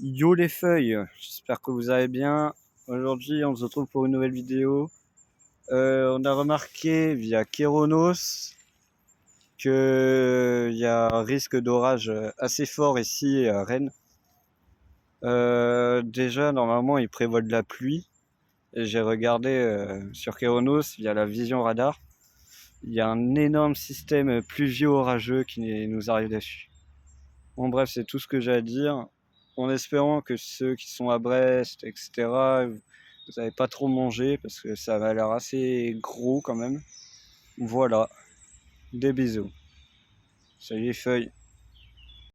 Yo les feuilles, j'espère que vous allez bien. Aujourd'hui, on se retrouve pour une nouvelle vidéo. On a remarqué via Kéronos qu'il y a un risque d'orage assez fort ici à Rennes. Déjà, normalement, il prévoit de la pluie. Et j'ai regardé sur Kéronos via la vision radar. Il y a un énorme système pluvio-orageux qui nous arrive dessus. Bon bref, c'est tout ce que j'ai à dire. En espérant que ceux qui sont à Brest, etc., vous n'avez pas trop mangé parce que ça va l'air assez gros quand même. Voilà, des bisous. Salut les feuilles.